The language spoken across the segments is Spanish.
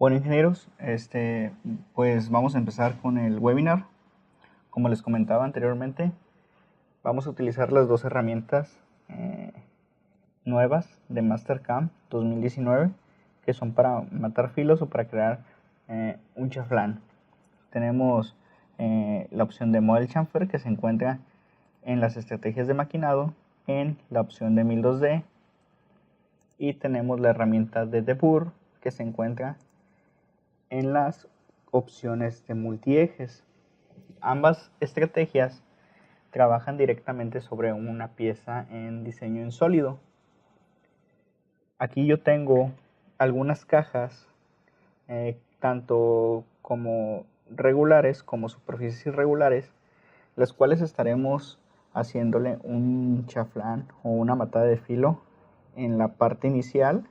Bueno, ingenieros, pues vamos a empezar con el webinar. Como les comentaba anteriormente, vamos a utilizar las dos herramientas nuevas de Mastercam 2019, que son para matar filos o para crear un chaflán. Tenemos la opción de Model Chamfer, que se encuentra en las estrategias de maquinado, en la opción de 1002D, y tenemos la herramienta de Debur, que se encuentra en las opciones de multiejes. Ambas estrategias trabajan directamente sobre una pieza en diseño en sólido. Aquí yo tengo algunas cajas, tanto como regulares como superficies irregulares, las cuales estaremos haciéndole un chaflán o una matada de filo en la parte inicial,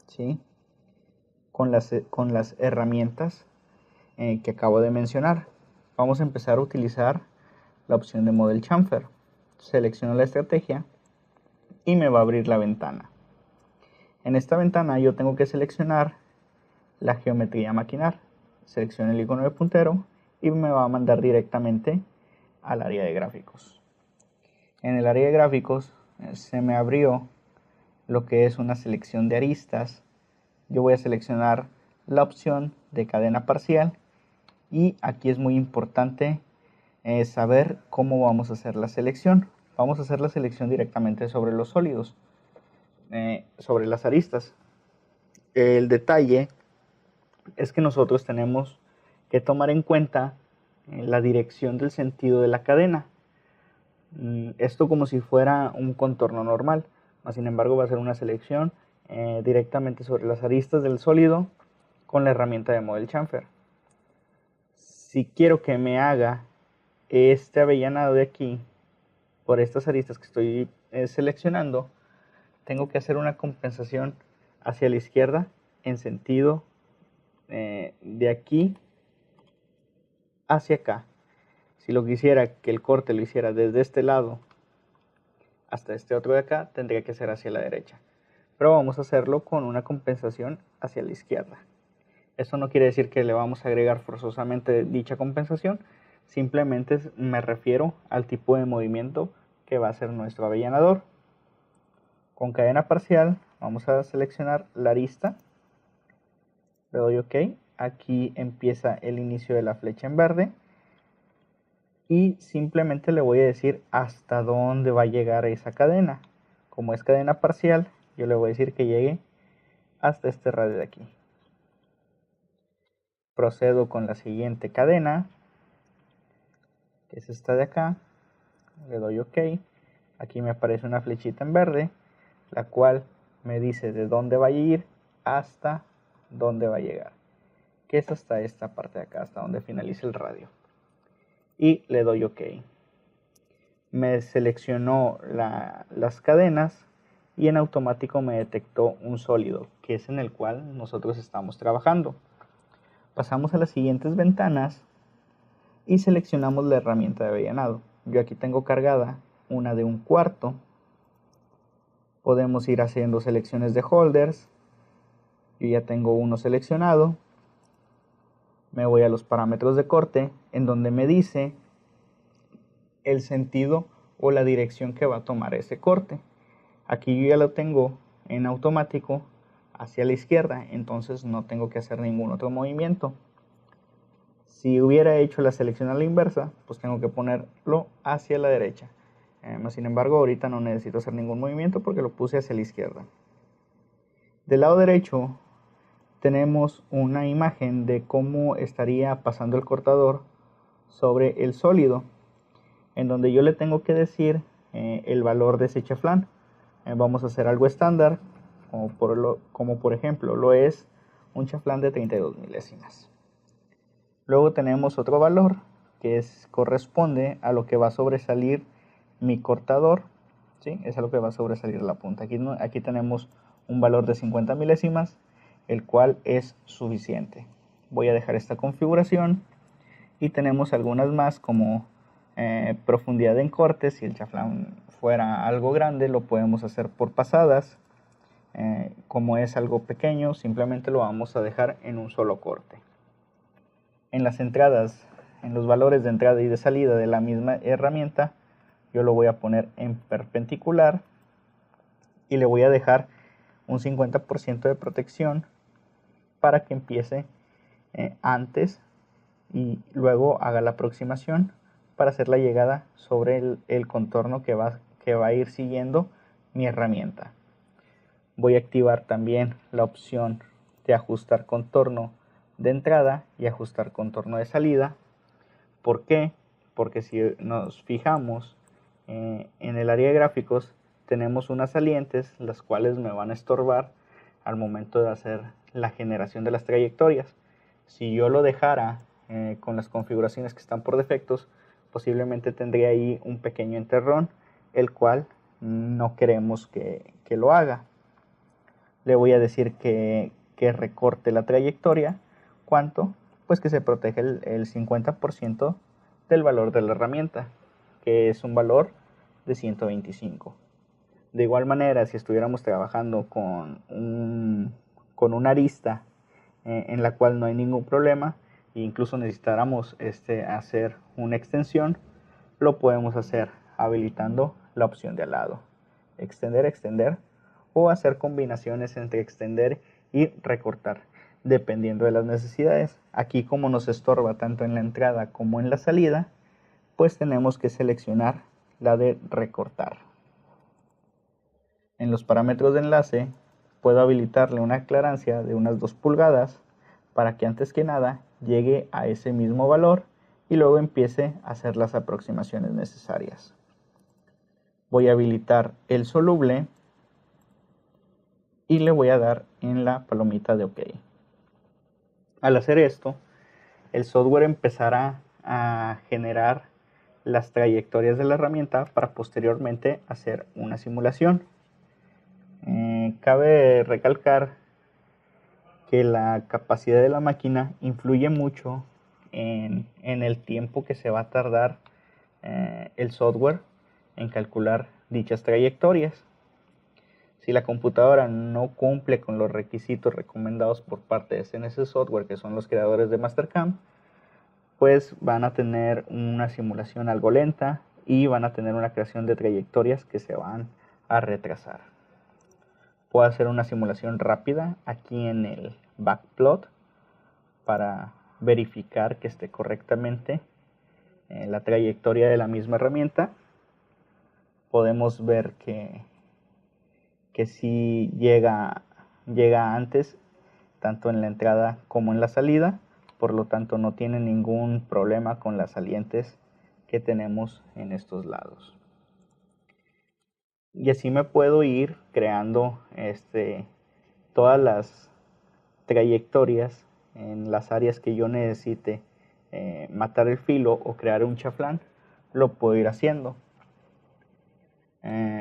¿sí? con las herramientas que acabo de mencionar. Vamos a empezar a utilizar la opción de Model Chamfer. Selecciono la estrategia y me va a abrir la ventana. En esta ventana yo tengo que seleccionar la geometría a maquinar. Selecciono el icono de puntero y me va a mandar directamente al área de gráficos. En el área de gráficos se me abrió lo que es una selección de aristas. Yo voy a seleccionar la opción de cadena parcial y aquí es muy importante saber cómo vamos a hacer la selección. Vamos a hacer la selección directamente sobre los sólidos, sobre las aristas. El detalle es que nosotros tenemos que tomar en cuenta la dirección del sentido de la cadena. Esto como si fuera un contorno normal, sin embargo va a ser una selección directamente sobre las aristas del sólido con la herramienta de Model Chamfer. Si quiero que me haga este avellanado de aquí por estas aristas que estoy seleccionando, tengo que hacer una compensación hacia la izquierda en sentido de aquí hacia acá. Si lo quisiera que el corte lo hiciera desde este lado hasta este otro de acá, tendría que ser hacia la derecha. Pero vamos a hacerlo con una compensación hacia la izquierda. Eso no quiere decir que le vamos a agregar forzosamente dicha compensación, simplemente me refiero al tipo de movimiento que va a ser nuestro avellanador. Con cadena parcial vamos a seleccionar la arista, le doy OK, aquí empieza el inicio de la flecha en verde y simplemente le voy a decir hasta dónde va a llegar esa cadena. Como es cadena parcial, yo le voy a decir que llegue hasta este radio de aquí. Procedo con la siguiente cadena, que es esta de acá, le doy OK, aquí me aparece una flechita en verde, la cual me dice de dónde va a ir hasta dónde va a llegar, que es hasta esta parte de acá, hasta donde finaliza el radio. Y le doy OK. Me seleccionó las cadenas y en automático me detectó un sólido, que es en el cual nosotros estamos trabajando. Pasamos a las siguientes ventanas y seleccionamos la herramienta de avellanado. Yo aquí tengo cargada una de 1/4. Podemos ir haciendo selecciones de holders. Yo ya tengo uno seleccionado. Me voy a los parámetros de corte, en donde me dice el sentido o la dirección que va a tomar ese corte. Aquí yo ya lo tengo en automático hacia la izquierda, entonces no tengo que hacer ningún otro movimiento. Si hubiera hecho la selección a la inversa, pues tengo que ponerlo hacia la derecha. Sin embargo, ahorita no necesito hacer ningún movimiento porque lo puse hacia la izquierda. Del lado derecho tenemos una imagen de cómo estaría pasando el cortador sobre el sólido, en donde yo le tengo que decir el valor de ese chaflán. Vamos a hacer algo estándar, como por ejemplo lo es un chaflán de 32 milésimas. Luego tenemos otro valor que corresponde a lo que va a sobresalir mi cortador, ¿sí? Es a lo que va a sobresalir la punta. Aquí tenemos un valor de 50 milésimas, el cual es suficiente. Voy a dejar esta configuración y tenemos algunas más como profundidad en corte. Si el chaflán fuera algo grande, lo podemos hacer por pasadas. Como es algo pequeño, simplemente lo vamos a dejar en un solo corte. En las entradas, en los valores de entrada y de salida de la misma herramienta, yo lo voy a poner en perpendicular y le voy a dejar un 50% de protección para que empiece antes y luego haga la aproximación para hacer la llegada sobre el contorno que va a ir siguiendo mi herramienta. Voy a activar también la opción de ajustar contorno de entrada y ajustar contorno de salida. ¿Por qué? Porque si nos fijamos en el área de gráficos, tenemos unas salientes las cuales me van a estorbar al momento de hacer la generación de las trayectorias. Si yo lo dejara con las configuraciones que están por defectos, posiblemente tendría ahí un pequeño enterrón, el cual no queremos que lo haga. Le voy a decir que recorte la trayectoria. ¿Cuánto? Pues que se protege el 50% del valor de la herramienta, que es un valor de 125. De igual manera, si estuviéramos trabajando con una arista en la cual no hay ningún problema, e incluso necesitáramos hacer una extensión, lo podemos hacer habilitando la opción de al lado. Extender, extender, o hacer combinaciones entre extender y recortar, dependiendo de las necesidades. Aquí, como nos estorba tanto en la entrada como en la salida, pues tenemos que seleccionar la de recortar. En los parámetros de enlace puedo habilitarle una aclarancia de unas 2 pulgadas para que antes que nada llegue a ese mismo valor y luego empiece a hacer las aproximaciones necesarias. Voy a habilitar el soluble y le voy a dar en la palomita de OK. Al hacer esto, el software empezará a generar las trayectorias de la herramienta para posteriormente hacer una simulación. Cabe recalcar que la capacidad de la máquina influye mucho en el tiempo que se va a tardar el software en calcular dichas trayectorias. Si la computadora no cumple con los requisitos recomendados por parte de CNC Software, que son los creadores de Mastercam, pues van a tener una simulación algo lenta y van a tener una creación de trayectorias que se van a retrasar. Puedo hacer una simulación rápida aquí en el backplot para verificar que esté correctamente la trayectoria de la misma herramienta. Podemos ver que sí llega antes, tanto en la entrada como en la salida, por lo tanto no tiene ningún problema con las salientes que tenemos en estos lados. Y así me puedo ir creando todas las trayectorias en las áreas que yo necesite matar el filo o crear un chaflán, lo puedo ir haciendo.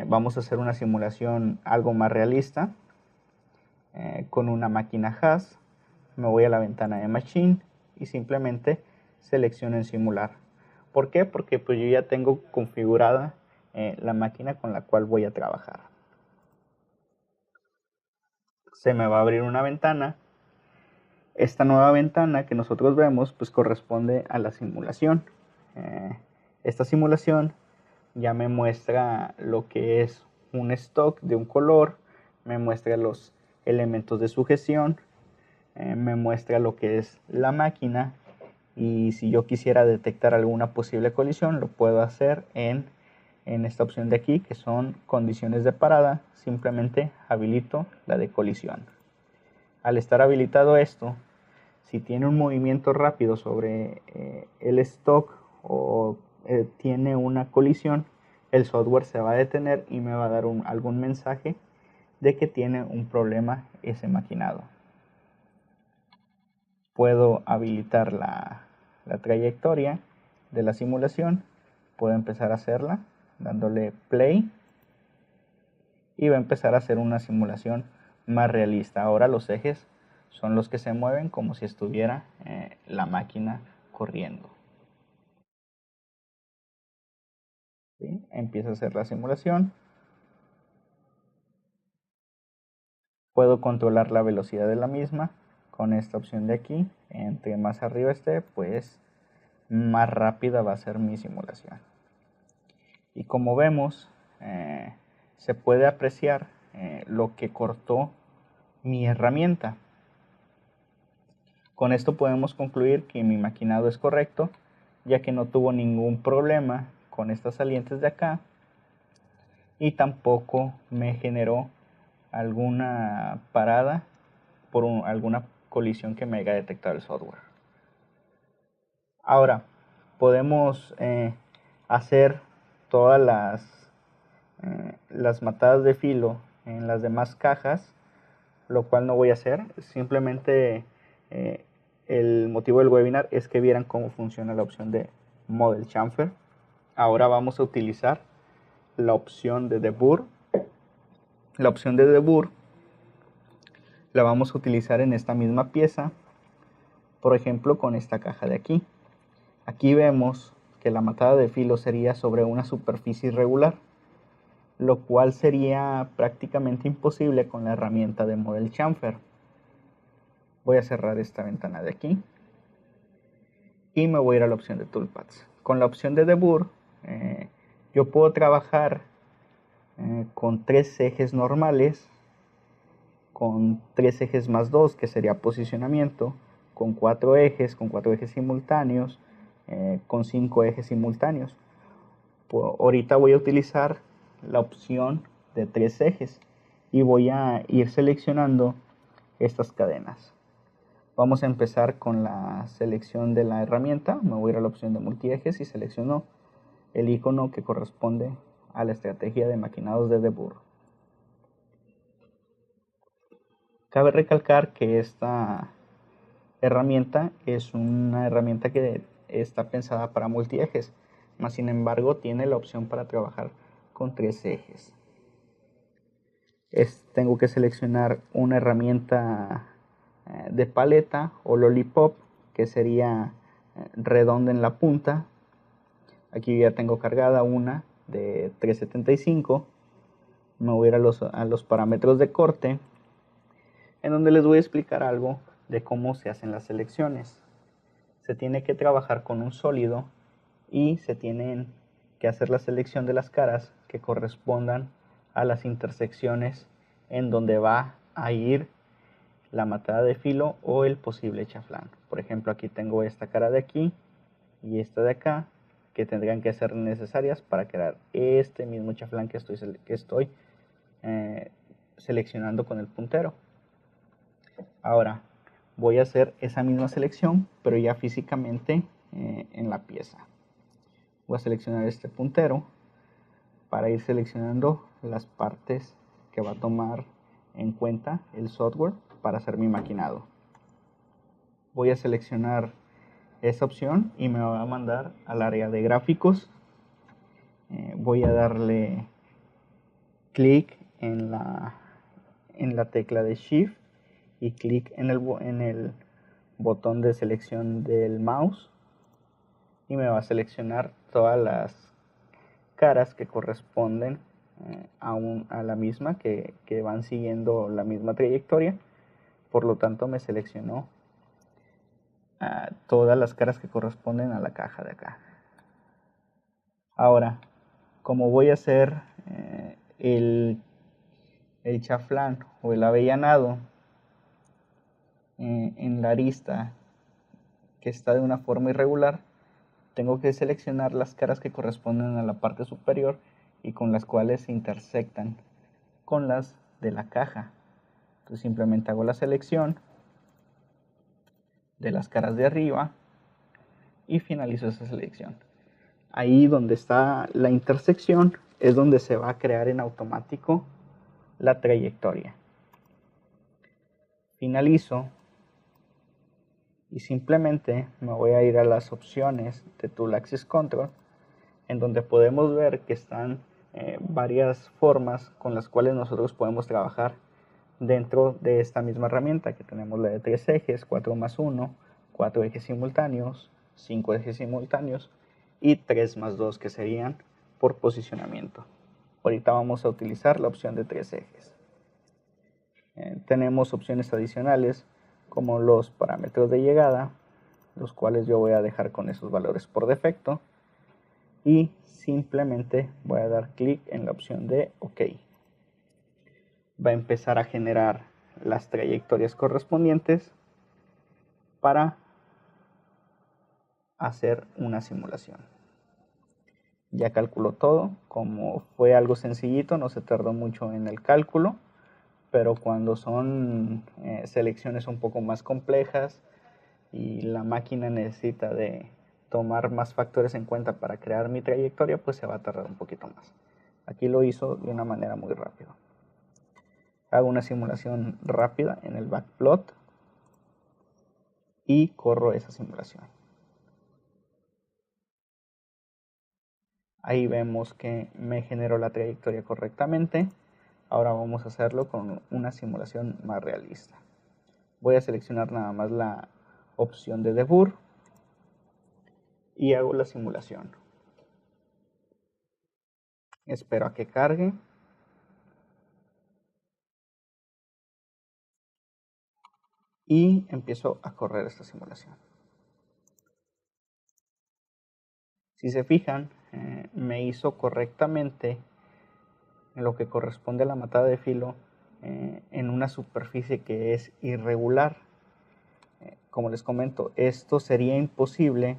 Vamos a hacer una simulación algo más realista con una máquina Haas. Me voy a la ventana de Machine y simplemente selecciono en simular. ¿Por qué? Porque pues yo ya tengo configurada la máquina con la cual voy a trabajar. Se me va a abrir una ventana. Esta nueva ventana que nosotros vemos pues corresponde a la simulación. Esta simulación ya me muestra lo que es un stock de un color, me muestra los elementos de sujeción, me muestra lo que es la máquina, y si yo quisiera detectar alguna posible colisión lo puedo hacer en esta opción de aquí, que son condiciones de parada. Simplemente habilito la de colisión. Al estar habilitado esto, si tiene un movimiento rápido sobre el stock o tiene una colisión, el software se va a detener y me va a dar algún mensaje de que tiene un problema ese maquinado. Puedo habilitar la trayectoria de la simulación. Puedo empezar a hacerla dándole play y va a empezar a hacer una simulación más realista. Ahora los ejes son los que se mueven como si estuviera la máquina corriendo. ¿Sí? Empieza a hacer la simulación. Puedo controlar la velocidad de la misma con esta opción de aquí. Entre más arriba esté, pues más rápida va a ser mi simulación. Y como vemos, se puede apreciar lo que cortó mi herramienta. Con esto podemos concluir que mi maquinado es correcto, ya que no tuvo ningún problema con estas salientes de acá y tampoco me generó alguna parada por alguna colisión que me haya detectado el software. Ahora, podemos hacer todas las matadas de filo en las demás cajas, lo cual no voy a hacer. Simplemente el motivo del webinar es que vieran cómo funciona la opción de Model Chamfer. Ahora vamos a utilizar la opción de Debur. La opción de Debur la vamos a utilizar en esta misma pieza, por ejemplo con esta caja de aquí. Aquí vemos que la matada de filo sería sobre una superficie irregular, lo cual sería prácticamente imposible con la herramienta de Model Chamfer. Voy a cerrar esta ventana de aquí y me voy a ir a la opción de Toolpaths. Con la opción de Debur yo puedo trabajar con 3 ejes normales, con 3 ejes más 2 que sería posicionamiento, con 4 ejes simultáneos, con 5 ejes simultáneos. Ahorita voy a utilizar la opción de 3 ejes y voy a ir seleccionando estas cadenas. Vamos a empezar con la selección de la herramienta. Me voy a ir a la opción de multiejes y selecciono el icono que corresponde a la estrategia de maquinados de Debur. Cabe recalcar que esta herramienta es una herramienta que está pensada para multiejes, mas sin embargo tiene la opción para trabajar con 3 ejes. Tengo que seleccionar una herramienta de paleta o lollipop, que sería redonda en la punta. Aquí ya tengo cargada una de 375. Me voy a ir a los parámetros de corte, en donde les voy a explicar algo de cómo se hacen las selecciones. Se tiene que trabajar con un sólido y se tienen que hacer la selección de las caras que correspondan a las intersecciones en donde va a ir la matada de filo o el posible chaflán. Por ejemplo, aquí tengo esta cara de aquí y esta de acá, que tendrían que ser necesarias para crear este mismo chaflán que estoy seleccionando con el puntero. Ahora voy a hacer esa misma selección, pero ya físicamente en la pieza. Voy a seleccionar este puntero para ir seleccionando las partes que va a tomar en cuenta el software para hacer mi maquinado. Voy a seleccionar esa opción y me va a mandar al área de gráficos. Voy a darle clic en la tecla de Shift y clic en el botón de selección del mouse y me va a seleccionar todas las caras que corresponden a la misma, que van siguiendo la misma trayectoria. Por lo tanto me seleccionó todas las caras que corresponden a la caja de acá. Ahora, como voy a hacer el chaflán o el avellanado en la arista que está de una forma irregular, tengo que seleccionar las caras que corresponden a la parte superior y con las cuales se intersectan con las de la caja. Entonces simplemente hago la selección de las caras de arriba y finalizo esa selección. Ahí donde está la intersección es donde se va a crear en automático la trayectoria. Finalizo y simplemente me voy a ir a las opciones de Tool Axis Control, en donde podemos ver que están varias formas con las cuales nosotros podemos trabajar dentro de esta misma herramienta, que tenemos la de 3 ejes, 4 más 1, 4 ejes simultáneos, 5 ejes simultáneos y 3 más 2, que serían por posicionamiento. Ahorita vamos a utilizar la opción de 3 ejes. Tenemos opciones adicionales como los parámetros de llegada, los cuales yo voy a dejar con esos valores por defecto, y simplemente voy a dar clic en la opción de OK. Va a empezar a generar las trayectorias correspondientes para hacer una simulación. Ya calculó todo. Como fue algo sencillito, no se tardó mucho en el cálculo, pero cuando son selecciones un poco más complejas y la máquina necesita de tomar más factores en cuenta para crear mi trayectoria, pues se va a tardar un poquito más. Aquí lo hizo de una manera muy rápida. Hago una simulación rápida en el backplot y corro esa simulación. Ahí vemos que me generó la trayectoria correctamente. Ahora vamos a hacerlo con una simulación más realista. Voy a seleccionar nada más la opción de debug y hago la simulación. Espero a que cargue. Y empiezo a correr esta simulación. Si se fijan, me hizo correctamente lo que corresponde a la matada de filo en una superficie que es irregular. Como les comento, esto sería imposible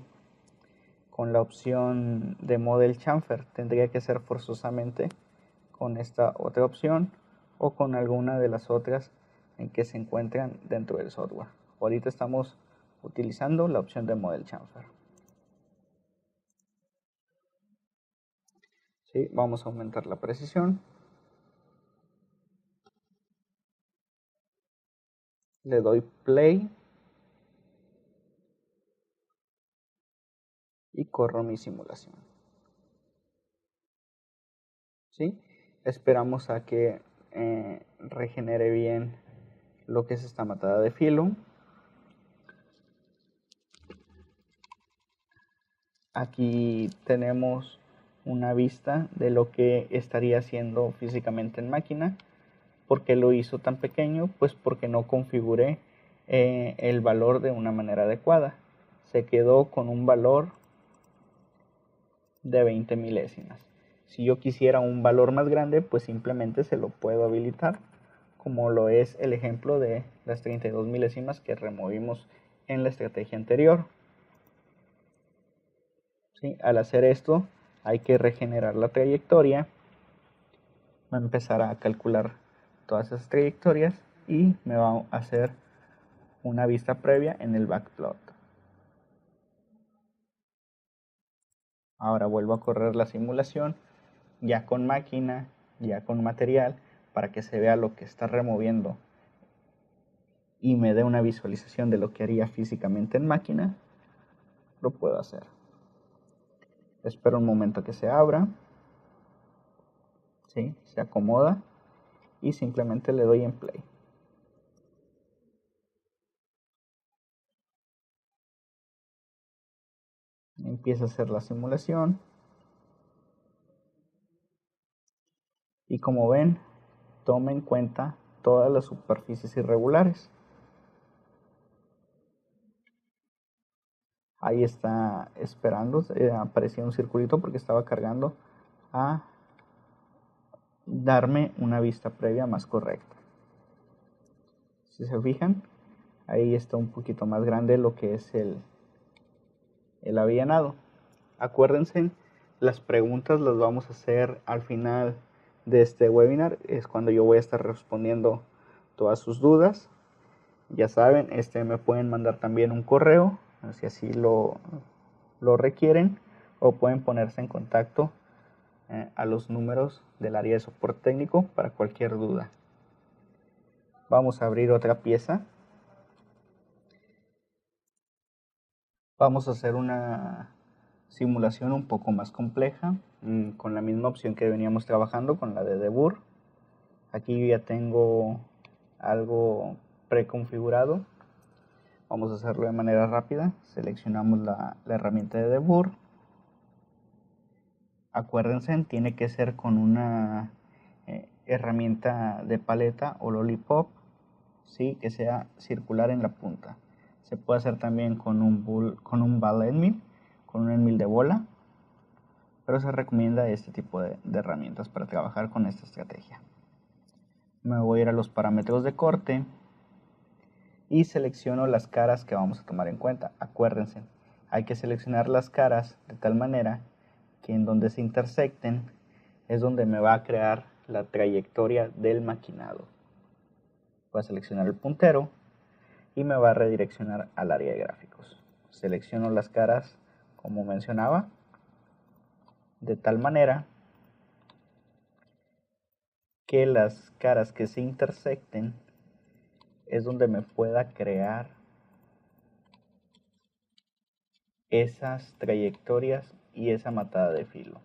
con la opción de Model Chamfer. Tendría que ser forzosamente con esta otra opción o con alguna de las otras en que se encuentran dentro del software. Ahorita estamos utilizando la opción de Model Chamfer. ¿Sí? Vamos a aumentar la precisión. Le doy play y corro mi simulación. ¿Sí? Esperamos a que regenere bien lo que es esta matada de filo. Aquí tenemos una vista de lo que estaría haciendo físicamente en máquina. ¿Por qué lo hizo tan pequeño? Pues porque no configuré el valor de una manera adecuada. Se quedó con un valor de 20 milésimas. Si yo quisiera un valor más grande, pues simplemente se lo puedo habilitar, como lo es el ejemplo de las 32 milésimas que removimos en la estrategia anterior. ¿Sí? Al hacer esto, hay que regenerar la trayectoria. Va a empezar a calcular todas esas trayectorias y me va a hacer una vista previa en el backplot. Ahora vuelvo a correr la simulación ya con máquina, ya con material, para que se vea lo que está removiendo y me dé una visualización de lo que haría físicamente en máquina. Lo puedo hacer. Espero un momento que se abra. ¿Sí? Se acomoda y simplemente le doy en play. Empieza a hacer la simulación. Y como ven, toma en cuenta todas las superficies irregulares. Ahí está esperando, aparecía un circulito porque estaba cargando a darme una vista previa más correcta. Si se fijan, ahí está un poquito más grande lo que es el avillanado. Acuérdense, las preguntas las vamos a hacer al final de este webinar. Es cuando yo voy a estar respondiendo todas sus dudas. Ya saben, me pueden mandar también un correo, si así lo requieren, o pueden ponerse en contacto a los números del área de soporte técnico para cualquier duda. Vamos a abrir otra pieza. Vamos a hacer una simulación un poco más compleja, con la misma opción que veníamos trabajando, con la de debug. Aquí ya tengo algo preconfigurado. Vamos a hacerlo de manera rápida. Seleccionamos la herramienta de debug. Acuérdense, tiene que ser con una herramienta de paleta o lollipop, ¿sí? Que sea circular en la punta. Se puede hacer también con un ball endmill, con un endmill de bola, pero se recomienda este tipo de herramientas para trabajar con esta estrategia. Me voy a ir a los parámetros de corte y selecciono las caras que vamos a tomar en cuenta. Acuérdense, hay que seleccionar las caras de tal manera que en donde se intersecten es donde me va a crear la trayectoria del maquinado. Voy a seleccionar el puntero y me va a redireccionar al área de gráficos. Selecciono las caras como mencionaba, de tal manera que las caras que se intersecten es donde me pueda crear esas trayectorias y esa matada de filo.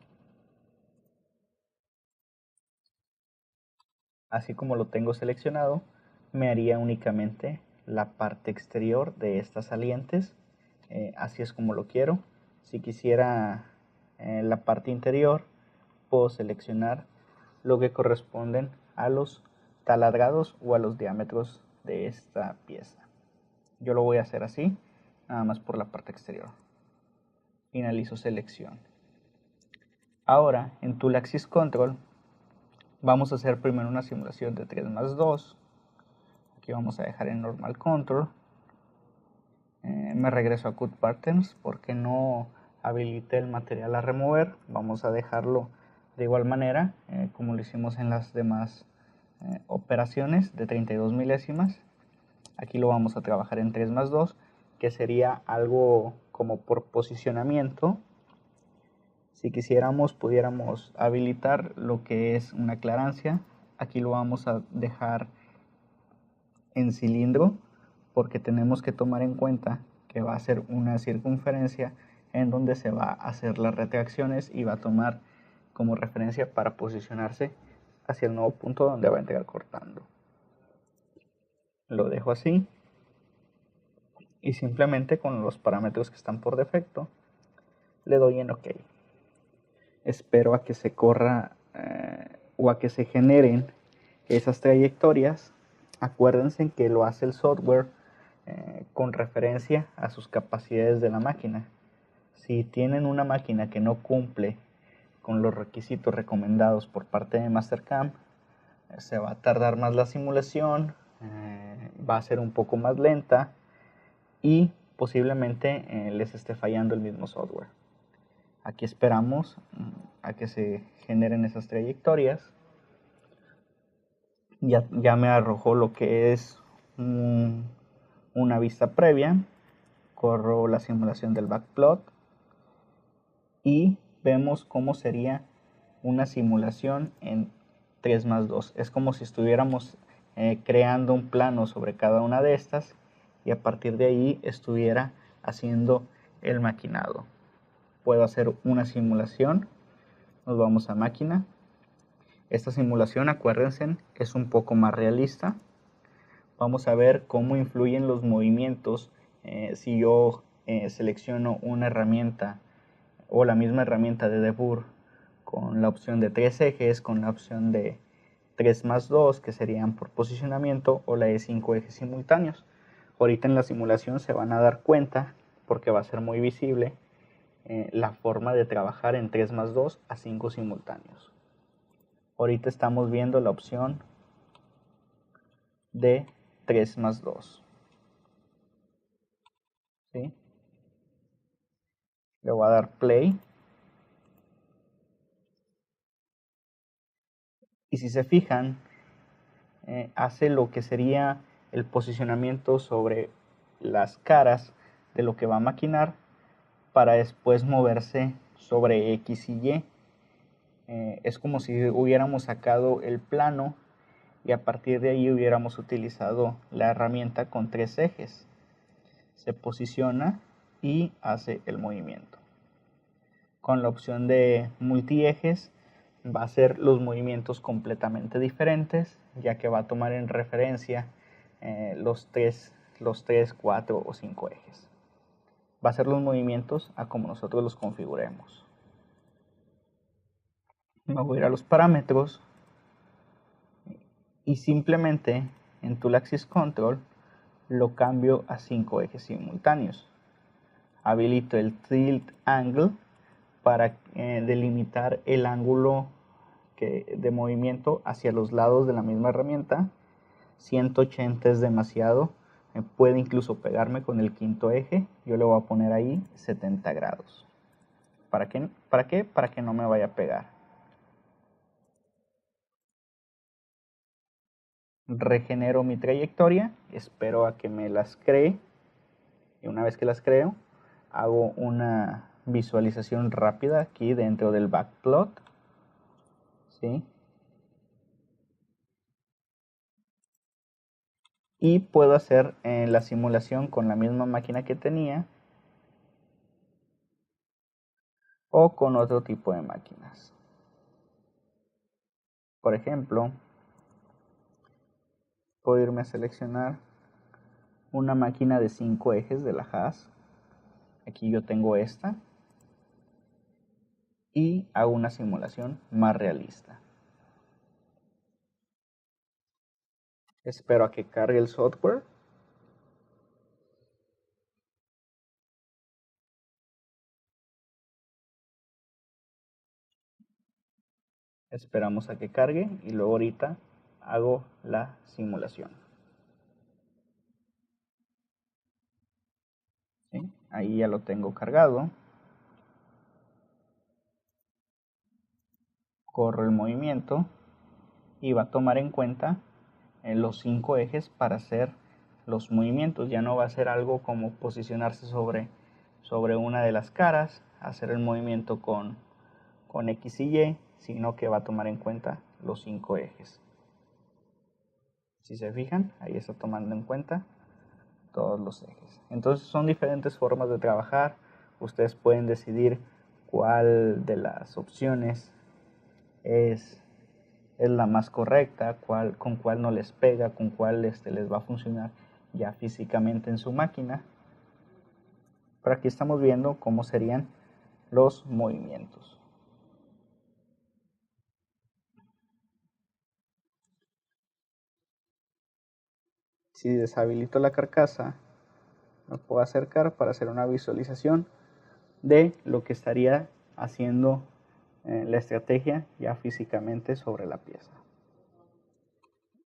Así como lo tengo seleccionado, me haría únicamente la parte exterior de estas salientes. Así es como lo quiero. Si quisiera la parte interior, puedo seleccionar lo que corresponden a los taladrados o a los diámetros de esta pieza. Yo lo voy a hacer así, nada más por la parte exterior. Finalizo selección. Ahora en Tool Axis Control vamos a hacer primero una simulación de 3+2. Aquí vamos a dejar en Normal Control. Me regreso a Cut Patterns porque no habilité el material a remover. Vamos a dejarlo de igual manera como lo hicimos en las demás operaciones de 32 milésimas. Aquí lo vamos a trabajar en 3+2, que sería algo como por posicionamiento. Si quisiéramos, pudiéramos habilitar lo que es una aclarancia. Aquí lo vamos a dejar en cilindro porque tenemos que tomar en cuenta que va a ser una circunferencia en donde se va a hacer las retracciones y va a tomar como referencia para posicionarse hacia el nuevo punto donde va a entregar cortando. Lo dejo así y simplemente con los parámetros que están por defecto le doy en OK. Espero a que se corra o a que se generen esas trayectorias. Acuérdense que lo hace el software con referencia a sus capacidades de la máquina. Si tienen una máquina que no cumple con los requisitos recomendados por parte de Mastercam, se va a tardar más la simulación, va a ser un poco más lenta y posiblemente les esté fallando el mismo software. Aquí esperamos a que se generen esas trayectorias. Ya me arrojó lo que es una vista previa. Corro la simulación del backplot y vemos cómo sería una simulación en 3+2. Es como si estuviéramos creando un plano sobre cada una de estas y a partir de ahí estuviera haciendo el maquinado. Puedo hacer una simulación. Nos vamos a máquina. Esta simulación, acuérdense, es un poco más realista. Vamos a ver cómo influyen los movimientos si yo selecciono una herramienta o la misma herramienta de debur con la opción de 3 ejes, con la opción de 3+2 que serían por posicionamiento o la de 5 ejes simultáneos. Ahorita en la simulación se van a dar cuenta porque va a ser muy visible la forma de trabajar en 3+2 a 5 simultáneos. Ahorita estamos viendo la opción de 3+2. ¿Sí? Le voy a dar play. Y si se fijan, hace lo que sería el posicionamiento sobre las caras de lo que va a maquinar para después moverse sobre X y Y. Es como si hubiéramos sacado el plano y a partir de ahí hubiéramos utilizado la herramienta con 3 ejes. Se posiciona y hace el movimiento. Con la opción de multiejes va a hacer los movimientos completamente diferentes, ya que va a tomar en referencia los 3, 4 o 5 ejes. Va a hacer los movimientos a como nosotros los configuremos. Me voy a ir a los parámetros y simplemente en Tool Axis Control lo cambio a 5 ejes simultáneos. Habilito el Tilt Angle para delimitar el ángulo de movimiento hacia los lados de la misma herramienta. 180 es demasiado, puede incluso pegarme con el quinto eje. Yo le voy a poner ahí 70 grados. ¿Para qué? Para que no me vaya a pegar. Regenero mi trayectoria, espero a que me las cree, y una vez que las creo, hago una visualización rápida aquí dentro del backplot, ¿sí? Y puedo hacer la simulación con la misma máquina que tenía o con otro tipo de máquinas. Por ejemplo, puedo irme a seleccionar una máquina de 5 ejes de la Haas. Aquí yo tengo esta y hago una simulación más realista. Espero a que cargue el software. Esperamos a que cargue y luego ahorita hago la simulación. ¿Sí? Ahí ya lo tengo cargado. Corro el movimiento y va a tomar en cuenta los 5 ejes para hacer los movimientos. Ya no va a ser algo como posicionarse sobre una de las caras, hacer el movimiento con X y Y, sino que va a tomar en cuenta los 5 ejes. Si se fijan, ahí está tomando en cuenta todos los ejes. Entonces son diferentes formas de trabajar. Ustedes pueden decidir cuál de las opciones es la más correcta, con cuál no les pega, con cuál les va a funcionar ya físicamente en su máquina. Pero aquí estamos viendo cómo serían los movimientos. Si deshabilito la carcasa, me puedo acercar para hacer una visualización de lo que estaría haciendo la estrategia ya físicamente sobre la pieza.